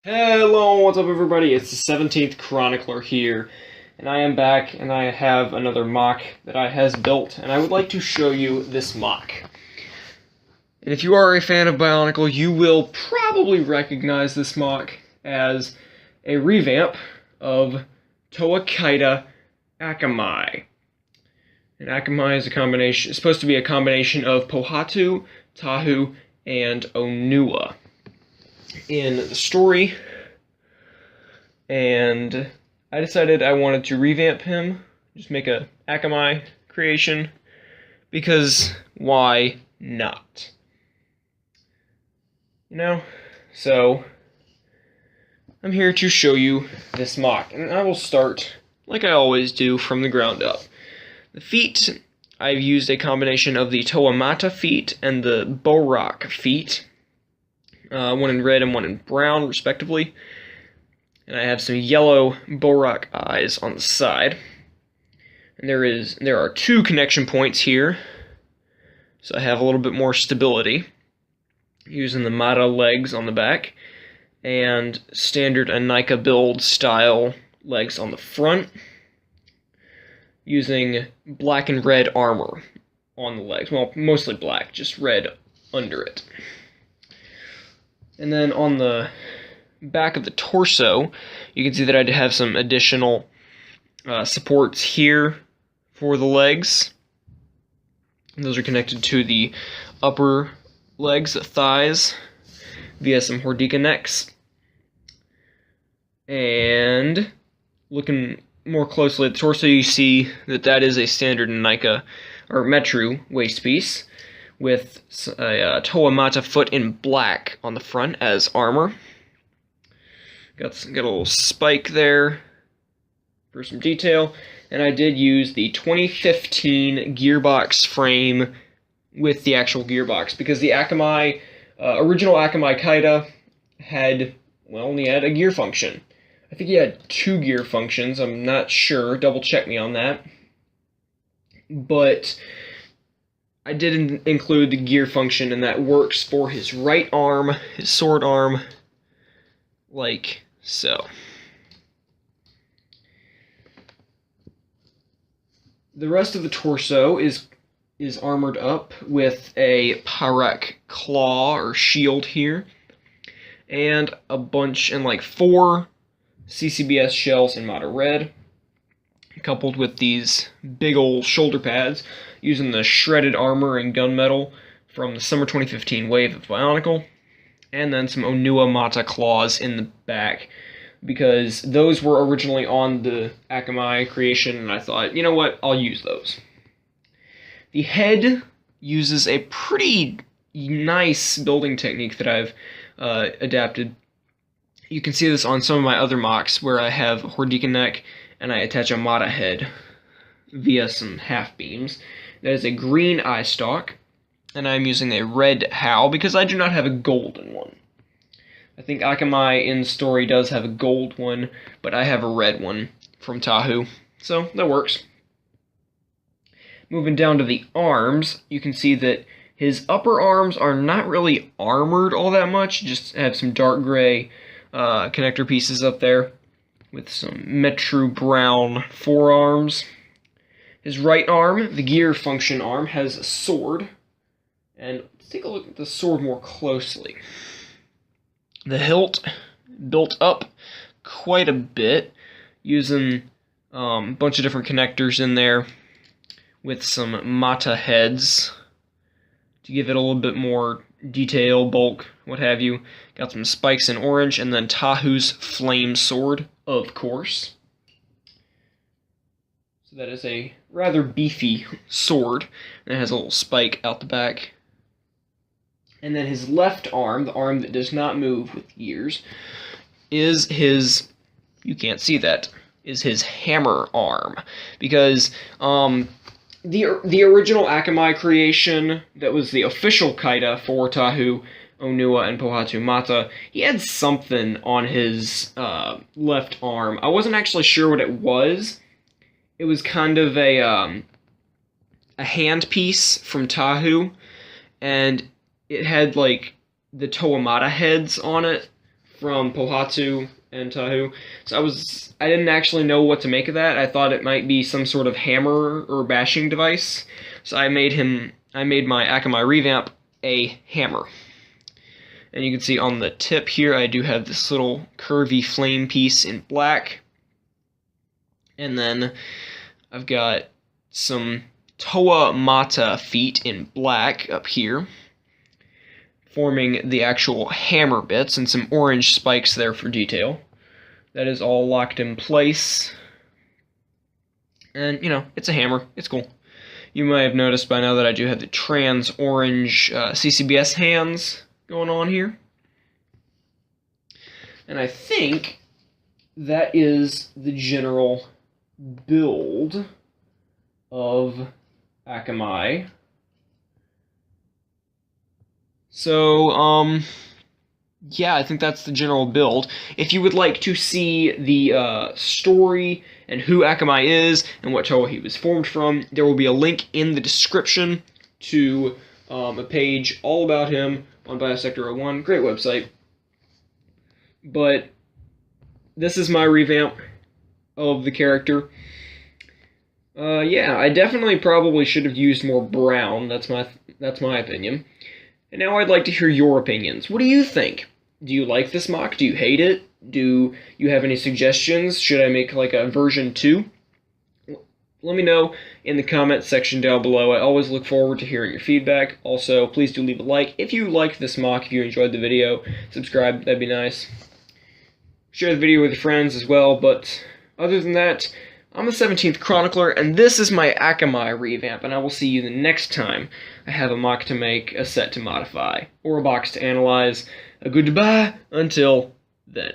Hello, what's up everybody? It's the 17th Chronicler here, and I am back, and I have another MOC that I has built, and I would like to show you this MOC. And if you are a fan of Bionicle, you will probably recognize this MOC as a revamp of Toa Kaita Akamai. And Akamai is it's supposed to be a combination of Pohatu, Tahu, and Onua in the story, and I decided I wanted to revamp him, just make a Akamai creation, because why not? So I'm here to show you this MOC, and I will start, like I always do, from the ground up. The feet, I've used a combination of the Toa Mata feet and the Borak feet. One in red and one in brown, respectively. And I have some yellow Borak eyes on the side. And there are two connection points here, so I have a little bit more stability, using the Mata legs on the back, and standard Anika build style legs on the front, using black and red armor on the legs. Well, mostly black, just red under it. And then on the back of the torso, you can see that I have some additional supports here for the legs. And those are connected to the upper legs, the thighs, via some Hordika necks. And looking more closely at the torso, you see that is a standard Nika or Metru waist piece, with a Toa Mata foot in black on the front as armor. Got a little spike there for some detail, and I did use the 2015 gearbox frame with the actual gearbox, because the Akamai, original Akamai Kaita only had a gear function. I think he had 2 gear functions, I'm not sure, double check me on that. But I did include the gear function, and that works for his right arm, his sword arm, like so. The rest of the torso is armored up with a Parak claw or shield here, and a bunch, and like 4 CCBS shells in Mata Red, coupled with these big old shoulder pads, using the shredded armor and gunmetal from the summer 2015 wave of Bionicle, and then some Onua Mata claws in the back, because those were originally on the Akamai creation, and I thought, you know what, I'll use those. The head uses a pretty nice building technique that I've adapted. You can see this on some of my other MOCs, where I have Hordika neck, and I attach a Mata head via some half beams. That is a green eye stalk, and I'm using a red Howl because I do not have a golden one. I think Akamai in story does have a gold one, but I have a red one from Tahu, so that works. Moving down to the arms, you can see that his upper arms are not really armored all that much, just have some dark gray connector pieces up there, with some Metru brown forearms. His right arm, the gear function arm, has a sword, and let's take a look at the sword more closely. The hilt built up quite a bit, using a bunch of different connectors in there, with some Mata heads to give it a little bit more detail, bulk, what have you. Got some spikes in orange, and then Tahu's flame sword, of course. So that is a rather beefy sword, and it has a little spike out the back. And then his left arm, the arm that does not move with gears, is his, you can't see that, is his hammer arm. Because the original Akamai creation, that was the official Kaita for Tahu, Onua, and Pohatu Mata, he had something on his left arm. I wasn't actually sure what it was. It was kind of a handpiece from Tahu, and it had like the Toa Mata heads on it from Pohatsu and Tahu. So I didn't actually know what to make of that. I thought it might be some sort of hammer or bashing device. So I made my Akamai Revamp a hammer. And you can see on the tip here, I do have this little curvy flame piece in black. And then I've got some Toa Mata feet in black up here, forming the actual hammer bits, and some orange spikes there for detail. That is all locked in place. And, you know, it's a hammer. It's cool. You might have noticed by now that I do have the trans orange CCBS hands going on here. And I think that is the general build of Akamai. So, yeah, I think that's the general build. If you would like to see the story and who Akamai is and what Toa he was formed from, there will be a link in the description to a page all about him on Biosector 01. Great website. But this is my revamp of the character. Yeah, I definitely probably should have used more brown. That's my opinion. And now I'd like to hear your opinions. What do you think? Do you like this MOC? Do you hate it? Do you have any suggestions? Should I make like a version 2? Let me know in the comments section down below. I always look forward to hearing your feedback. Also, please do leave a like if you liked this MOC, if you enjoyed the video. Subscribe, that'd be nice. Share the video with your friends as well, but other than that, I'm the 17th Chronicler, and this is my Akamai revamp, and I will see you the next time I have a MOC to make, a set to modify, or a box to analyze. A goodbye until then.